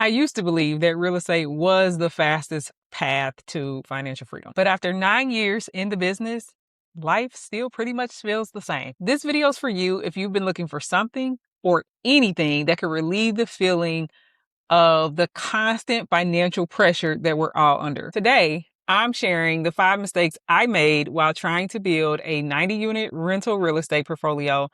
I used to believe that real estate was the fastest path to financial freedom. But after 9 years in the business, life still pretty much feels the same. This video is for you if you've been looking for something or anything that could relieve the feeling of the constant financial pressure that we're all under. Today, I'm sharing the 5 mistakes I made while trying to build a 90-unit rental real estate portfolio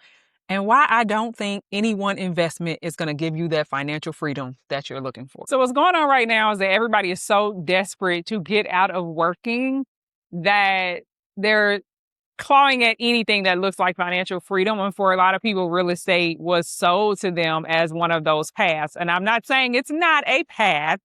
and why I don't think any one investment is going to give you that financial freedom that you're looking for. So what's going on right now is that everybody is so desperate to get out of working that they're clawing at anything that looks like financial freedom. And for a lot of people, real estate was sold to them as one of those paths. And I'm not saying it's not a path,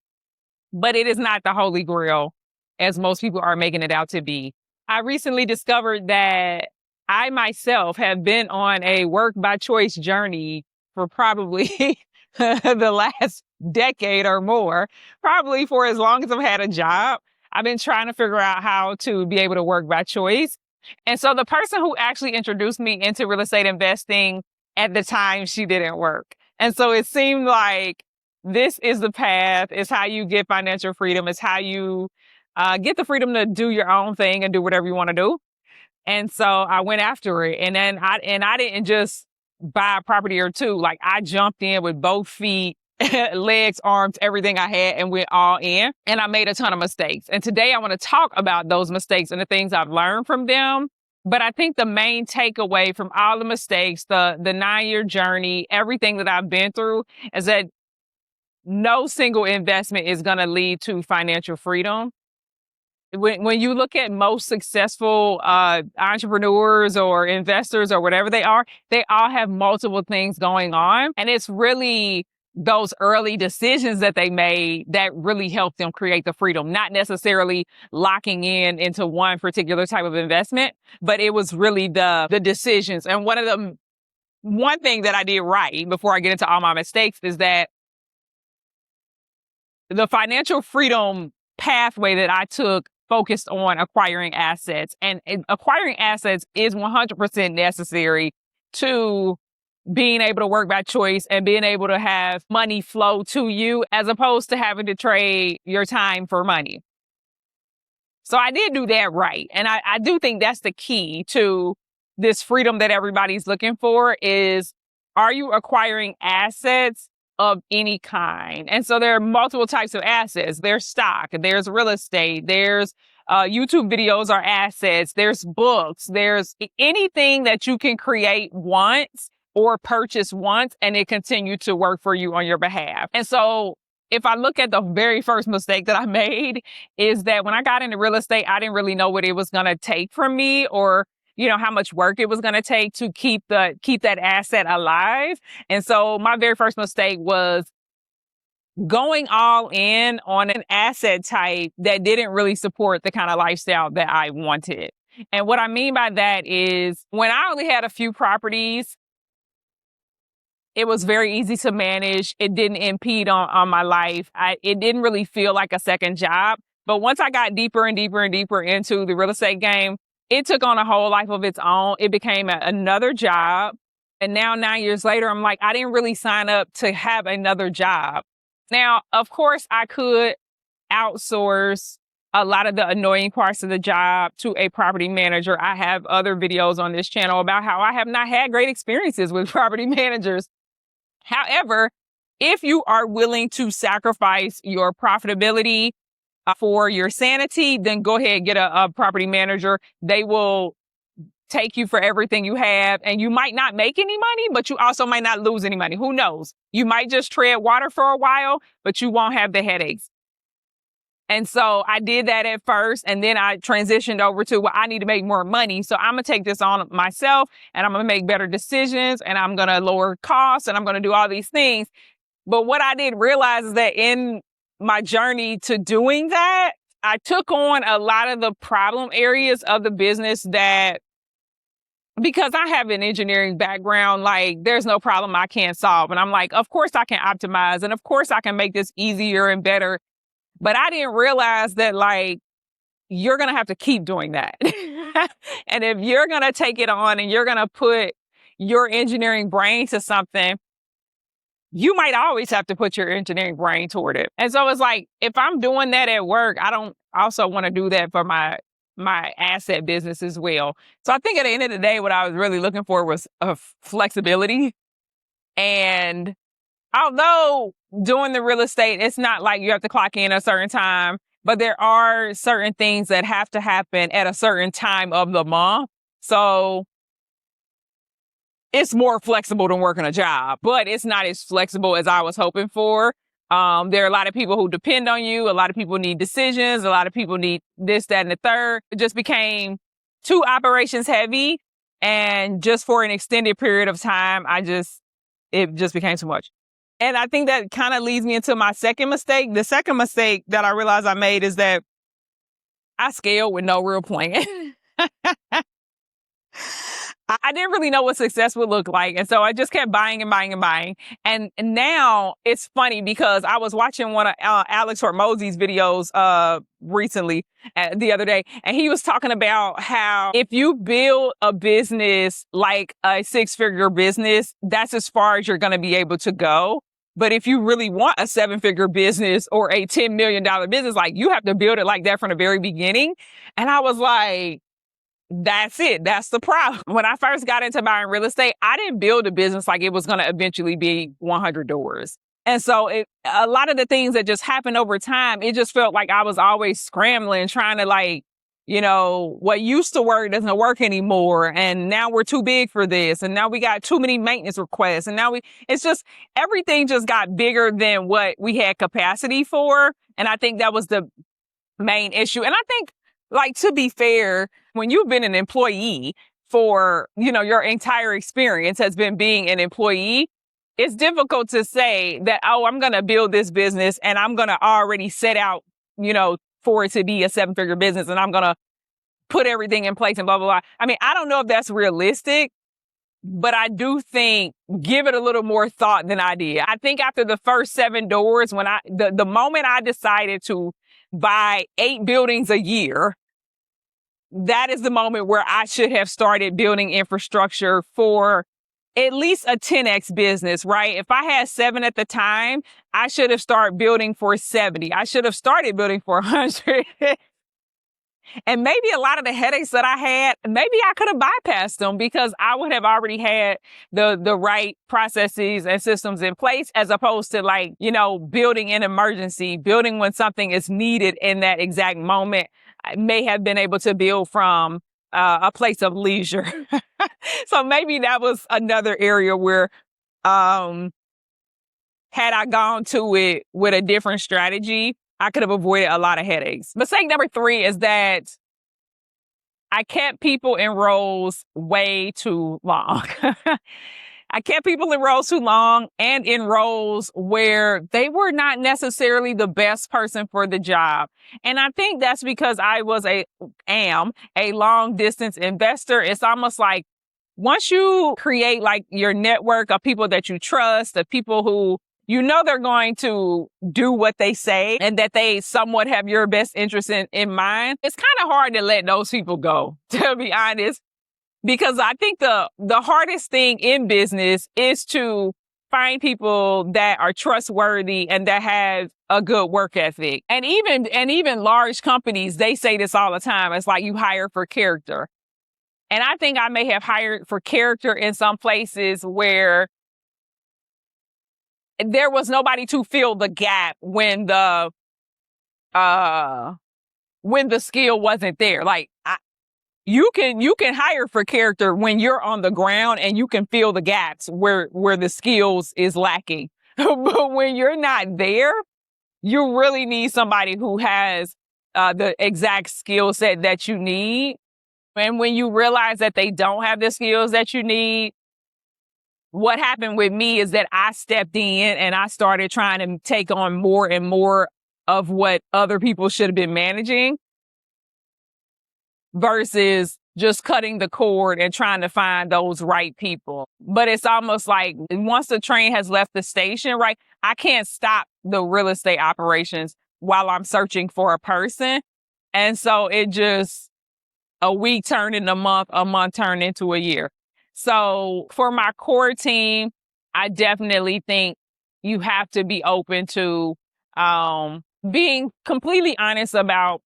but it is not the holy grail as most people are making it out to be. I recently discovered that I myself have been on a work by choice journey for probably the last decade or more, probably for as long as I've had a job. I've been trying to figure out how to be able to work by choice. And so the person who actually introduced me into real estate investing at the time, she didn't work. And so it seemed like this is the path. It's how you get financial freedom. It's how you get the freedom to do your own thing and do whatever you want to do. And so I went after it. And then I didn't just buy a property or two. Like I jumped in with both feet, legs, arms, everything I had and went all in. And I made a ton of mistakes. And today I want to talk about those mistakes and the things I've learned from them. But I think the main takeaway from all the mistakes, the 9-year journey, everything that I've been through is that no single investment is going to lead to financial freedom. When you look at most successful entrepreneurs or investors or whatever they all have multiple things going on. And it's really those early decisions that they made that really helped them create the freedom, not necessarily locking in into one particular type of investment, but it was really the decisions. And one thing that I did right before I get into all my mistakes is that the financial freedom pathway that I took focused on acquiring assets, and acquiring assets is 100% necessary to being able to work by choice and being able to have money flow to you as opposed to having to trade your time for money. So I did do that right. And I do think that's the key to this freedom that everybody's looking for is, are you acquiring assets of any kind? And so there are multiple types of assets. There's stock, there's real estate, there's YouTube videos are assets, there's books, there's anything that you can create once or purchase once and it continue to work for you on your behalf. And so if I look at the very first mistake that I made is that when I got into real estate, I didn't really know what it was going to take from me or how much work it was going to take to keep that asset alive. And so my very first mistake was going all in on an asset type that didn't really support the kind of lifestyle that I wanted. And what I mean by that is when I only had a few properties, it was very easy to manage. It didn't impede on my life. It didn't really feel like a second job. But once I got deeper and deeper and deeper into the real estate game, it took on a whole life of its own. It became another job. And now 9 years later, I'm like, I didn't really sign up to have another job. Now, of course, I could outsource a lot of the annoying parts of the job to a property manager. I have other videos on this channel about how I have not had great experiences with property managers. However, if you are willing to sacrifice your profitability for your sanity, then go ahead and get a property manager. They will take you for everything you have. And you might not make any money, but you also might not lose any money. Who knows? You might just tread water for a while, but you won't have the headaches. And so I did that at first, and then I transitioned over to, I need to make more money. So I'm going to take this on myself, and I'm going to make better decisions, and I'm going to lower costs, and I'm going to do all these things. But what I didn't realize is that in my journey to doing that, I took on a lot of the problem areas of the business that, because I have an engineering background, like there's no problem I can't solve. And I'm like, of course I can optimize, and of course I can make this easier and better. But I didn't realize that like, you're going to have to keep doing that. And if you're going to take it on and you're going to put your engineering brain to something, you might always have to put your engineering brain toward it. And so it's like, if I'm doing that at work, I don't also want to do that for my asset business as well. So I think at the end of the day, what I was really looking for was flexibility. And although doing the real estate, it's not like you have to clock in a certain time, but there are certain things that have to happen at a certain time of the month. So it's more flexible than working a job, but it's not as flexible as I was hoping for. There are a lot of people who depend on you. A lot of people need decisions. A lot of people need this, that, and the third. It just became too operations heavy. And just for an extended period of time, it just became too much. And I think that kind of leads me into my second mistake. The second mistake that I realized I made is that I scaled with no real plan. I didn't really know what success would look like. And so I just kept buying and buying and buying. And now it's funny because I was watching one of Alex Hormozy's videos recently, the other day, and he was talking about how if you build a business like a 6-figure business, that's as far as you're going to be able to go. But if you really want a 7-figure business or a $10 million business, like, you have to build it like that from the very beginning. And I was like, that's it. That's the problem. When I first got into buying real estate, I didn't build a business like it was going to eventually be 100 doors. And so a lot of the things that just happened over time, it just felt like I was always scrambling, trying to, like, what used to work doesn't work anymore. And now we're too big for this. And now we got too many maintenance requests. And now it's just, everything just got bigger than what we had capacity for. And I think that was the main issue. And I think, like, to be fair, when you've been an employee for, your entire experience has been being an employee, it's difficult to say that, oh, I'm going to build this business and I'm going to already set out, for it to be a 7-figure business and I'm going to put everything in place and blah, blah, blah. I mean, I don't know if that's realistic, but I do think give it a little more thought than I did. I think after the first 7 doors, when the moment I decided to buy 8 buildings a year, that is the moment where I should have started building infrastructure for at least a 10x business, right? If I had 7 at the time, I should have started building for 70. I should have started building for 100. And maybe a lot of the headaches that I had, maybe I could have bypassed them because I would have already had the right processes and systems in place, as opposed to, like, building in emergency, building when something is needed in that exact moment. I may have been able to build from a place of leisure. So maybe that was another area where, had I gone to it with a different strategy, I could have avoided a lot of headaches. Mistake number 3 is that I kept people in roles way too long. I kept people in roles too long, and in roles where they were not necessarily the best person for the job. And I think that's because I am a long distance investor. It's almost like once you create, like, your network of people that you trust, of people who they're going to do what they say and that they somewhat have your best interest in mind, it's kind of hard to let those people go, to be honest. Because I think the hardest thing in business is to find people that are trustworthy and that have a good work ethic. And even large companies, they say this all the time. It's like, you hire for character. And I think I may have hired for character in some places where there was nobody to fill the gap when the skill wasn't there. Like, you can hire for character when you're on the ground and you can fill the gaps where the skills is lacking. But when you're not there, you really need somebody who has the exact skill set that you need. And when you realize that they don't have the skills that you need, what happened with me is that I stepped in and I started trying to take on more and more of what other people should have been managing, versus just cutting the cord and trying to find those right people. But it's almost like once the train has left the station, right, I can't stop the real estate operations while I'm searching for a person. And so a week turned into a month turned into a year. So for my core team, I definitely think you have to be open to being completely honest about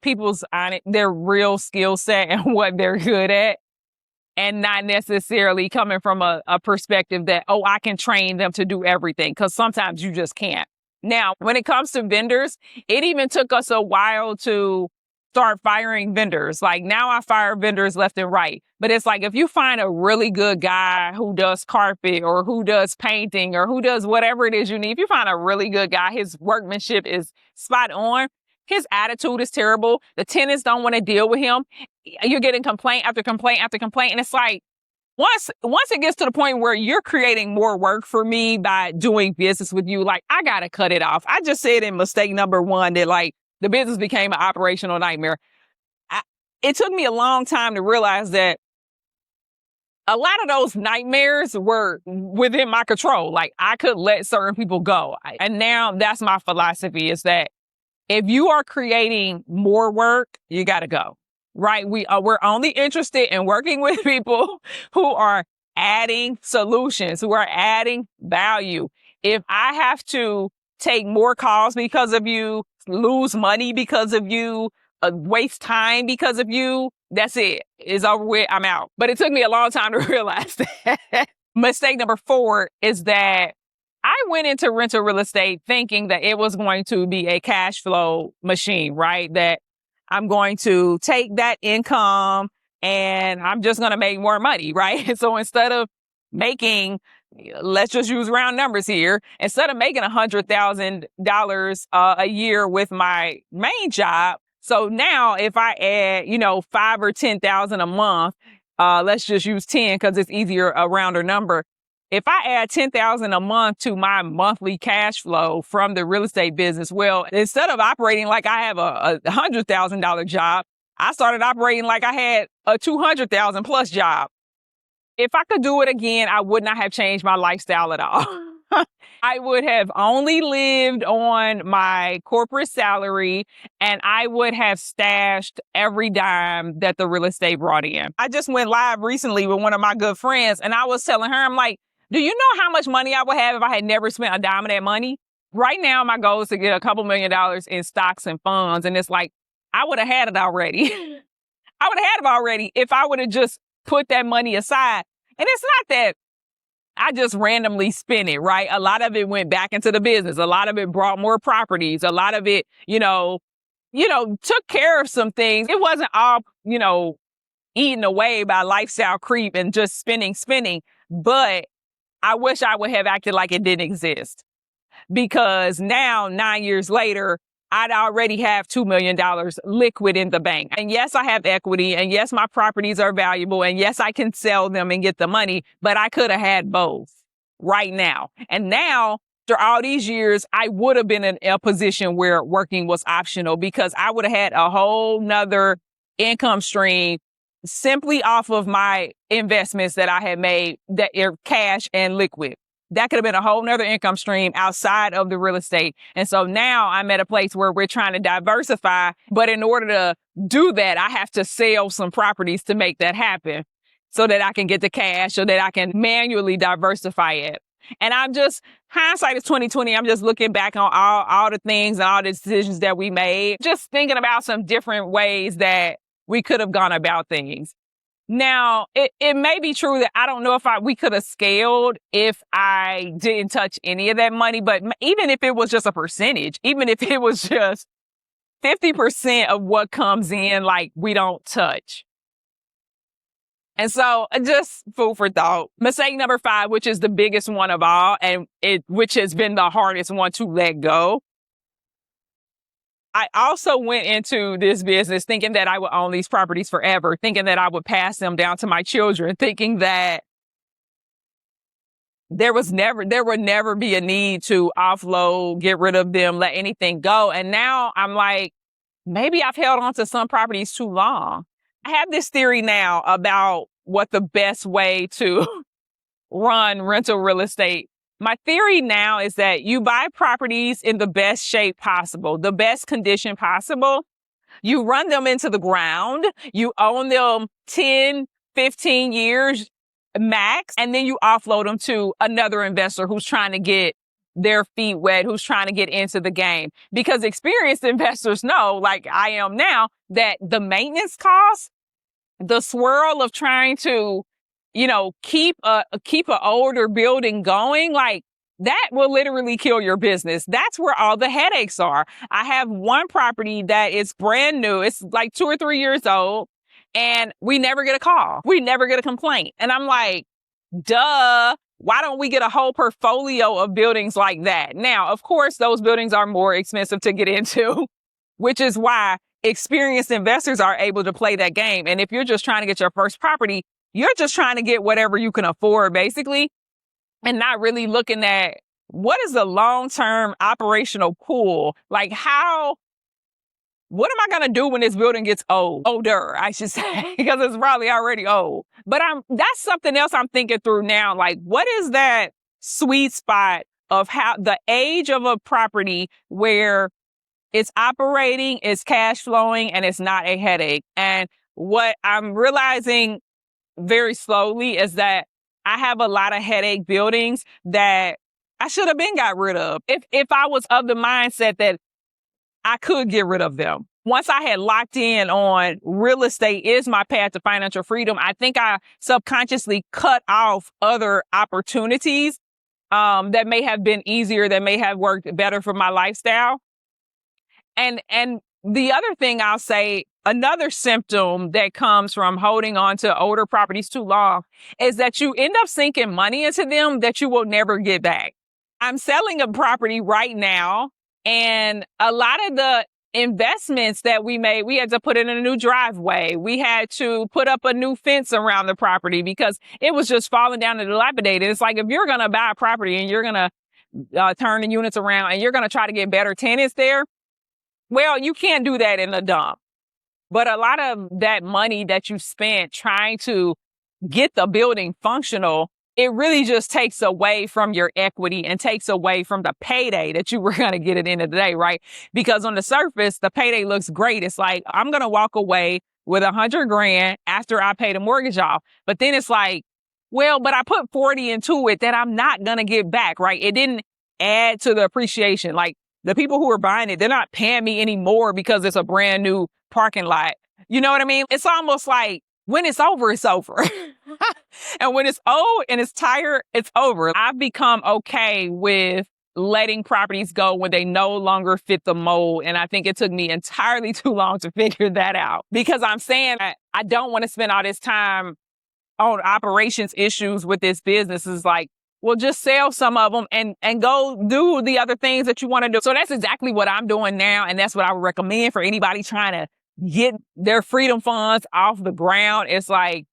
their real skill set and what they're good at, and not necessarily coming from a perspective that, oh, I can train them to do everything, because sometimes you just can't. Now, when it comes to vendors, it even took us a while to start firing vendors. Like, now I fire vendors left and right. But it's like, if you find a really good guy who does carpet or who does painting or who does whatever it is you need, if you find a really good guy, his workmanship is spot on, his attitude is terrible, the tenants don't want to deal with him, you're getting complaint after complaint after complaint. And it's like, once it gets to the point where you're creating more work for me by doing business with you, like, I got to cut it off. I just said in mistake number 1 that, like, the business became an operational nightmare. It took me a long time to realize that a lot of those nightmares were within my control. Like, I could let certain people go. And now that's my philosophy, is that if you are creating more work, you got to go. Right? We're only interested in working with people who are adding solutions, who are adding value. If I have to take more calls because of you, lose money because of you, waste time because of you, that's it. It's over with. I'm out. But it took me a long time to realize that. Mistake number 4 is that I went into rental real estate thinking that it was going to be a cash flow machine, right? That I'm going to take that income and I'm just going to make more money, right? So instead of making, let's just use round numbers here, instead of making $100,000 a year with my main job, so now if I add, $5,000 or $10,000 a month, let's just use 10 because it's easier, a rounder number. If I add $10,000 a month to my monthly cash flow from the real estate business, well, instead of operating like I have a $100,000 job, I started operating like I had a $200,000 plus job. If I could do it again, I would not have changed my lifestyle at all. I would have only lived on my corporate salary, and I would have stashed every dime that the real estate brought in. I just went live recently with one of my good friends, and I was telling her, I'm like, do you know how much money I would have if I had never spent a dime of that money? Right now, my goal is to get a couple $1 million in stocks and funds. And it's like, I would have had it already. I would have had it already if I would have just put that money aside. And it's not that I just randomly spent it, right? A lot of it went back into the business. A lot of it brought more properties. A lot of it, took care of some things. It wasn't all, eaten away by lifestyle creep and just spending. But I wish I would have acted like it didn't exist, because now, 9 years later, I'd already have $2 million liquid in the bank. And yes, I have equity. And yes, my properties are valuable. And yes, I can sell them and get the money, but I could have had both right now. And now, after all these years, I would have been in a position where working was optional, because I would have had a whole nother income stream simply off of my investments that I had made, that are cash and liquid. That could have been a whole nother income stream outside of the real estate. And so now I'm at a place where we're trying to diversify. But in order to do that, I have to sell some properties to make that happen, so that I can get the cash, so that I can manually diversify it. And I'm just, hindsight is 2020. I'm just looking back on all the things and all the decisions that we made, just thinking about some different ways that we could have gone about things. Now, it may be true that I don't know if we could have scaled if I didn't touch any of that money, but even if it was just a percentage, even if it was just 50% of what comes in, like, we don't touch. And so, just food for thought. Mistake number 5, which is the biggest one of all, and which has been the hardest one to let go. I also went into this business thinking that I would own these properties forever, thinking that I would pass them down to my children, thinking that there would never be a need to offload, get rid of them, let anything go. And now I'm like, maybe I've held on to some properties too long. I have this theory now about what the best way to run rental real estate. My theory now is that you buy properties in the best shape possible, the best condition possible. You run them into the ground. You own them 10, 15 years max, and then you offload them to another investor who's trying to get their feet wet, who's trying to get into the game. Because experienced investors know, like I am now, that the maintenance costs, the swirl of trying to, keep an older building going, like that will literally kill your business. That's where all the headaches are. I have one property that is brand new. It's like 2 or 3 years old, and we never get a call. We never get a complaint. And I'm like, duh. Why don't we get a whole portfolio of buildings like that? Now, of course, those buildings are more expensive to get into, which is why experienced investors are able to play that game. And if you're just trying to get your first property, you're just trying to get whatever you can afford, basically, and not really looking at what is the long-term operational pool? Like what am I going to do when this building gets older, I should say, because it's probably already old. But that's something else I'm thinking through now. Like, what is that sweet spot of how the age of a property where it's operating, it's cash flowing, and it's not a headache? And what I'm realizing very slowly is that I have a lot of headache buildings that I should have been got rid of if I was of the mindset that I could get rid of them. Once I had locked in on real estate is my path to financial freedom, I think I subconsciously cut off other opportunities that may have been easier, that may have worked better for my lifestyle. And the other thing I'll say, another symptom that comes from holding on to older properties too long is that you end up sinking money into them that you will never get back. I'm selling a property right now, and a lot of the investments that we made, we had to put in a new driveway. We had to put up a new fence around the property because it was just falling down and dilapidated. It's like if you're going to buy a property and you're going to turn the units around and you're going to try to get better tenants there, well, you can't do that in a dump. But a lot of that money that you spent trying to get the building functional, it really just takes away from your equity and takes away from the payday that you were going to get at the end of the day, right? Because on the surface, the payday looks great. It's like, I'm going to walk away with $100,000 after I pay the mortgage off. But then it's like, well, but I put 40 into it that I'm not going to get back, right? It didn't add to the appreciation. Like the people who are buying it, they're not paying me anymore because it's a brand new parking lot. You know what I mean? It's almost like, when it's over, it's over. And when it's old and it's tired, it's over. I've become okay with letting properties go when they no longer fit the mold. And I think it took me entirely too long to figure that out, because I'm saying I don't want to spend all this time on operations issues with this business. It's like, well, just sell some of them and go do the other things that you want to do. So that's exactly what I'm doing now. And that's what I would recommend for anybody trying to get their freedom funds off the ground. It's like,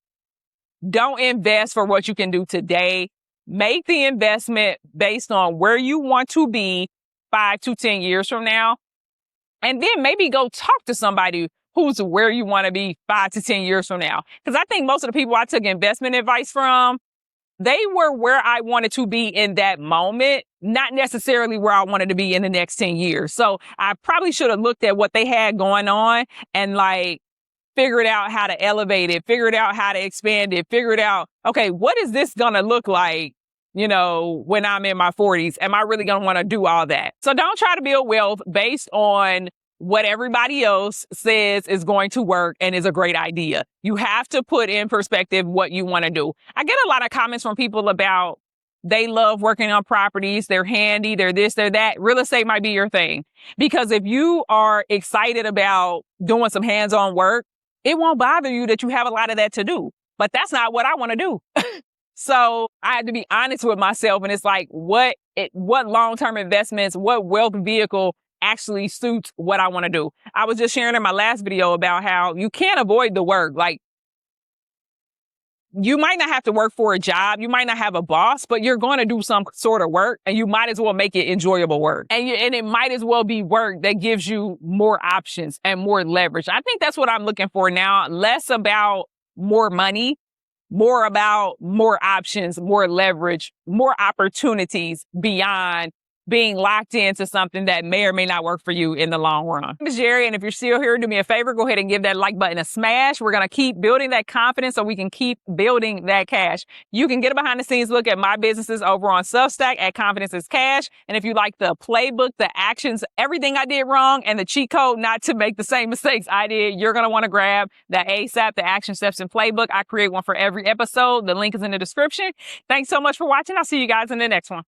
don't invest for what you can do today. Make the investment based on where you want to be 5 to 10 years from now. And then maybe go talk to somebody who's where you want to be 5 to 10 years from now. Because I think most of the people I took investment advice from, they were where I wanted to be in that moment, not necessarily where I wanted to be in the next 10 years. So I probably should have looked at what they had going on and figured out how to elevate it, figured out how to expand it, figured out, okay, what is this going to look like, when I'm in my 40s? Am I really going to want to do all that? So don't try to build wealth based on what everybody else says is going to work and is a great idea. You have to put in perspective what you want to do. I get a lot of comments from people about they love working on properties. They're handy. They're this, they're that. Real estate might be your thing. Because if you are excited about doing some hands-on work, it won't bother you that you have a lot of that to do. But that's not what I want to do. So I had to be honest with myself. And it's like, what long-term investments, what wealth vehicle actually suits what I want to do. I was just sharing in my last video about how you can't avoid the work. Like, you might not have to work for a job. You might not have a boss, but you're going to do some sort of work, and you might as well make it enjoyable work. And it might as well be work that gives you more options and more leverage. I think that's what I'm looking for now. Less about more money, more about more options, more leverage, more opportunities beyond being locked into something that may or may not work for you in the long run. My name is Jerry, and if you're still here, do me a favor, go ahead and give that like button a smash. We're going to keep building that confidence so we can keep building that cash. You can get a behind the scenes look at my businesses over on Substack at Confidence is Cash. And if you like the playbook, the actions, everything I did wrong, and the cheat code not to make the same mistakes I did, you're going to want to grab the ASAP, the action steps and playbook. I create one for every episode. The link is in the description. Thanks so much for watching. I'll see you guys in the next one.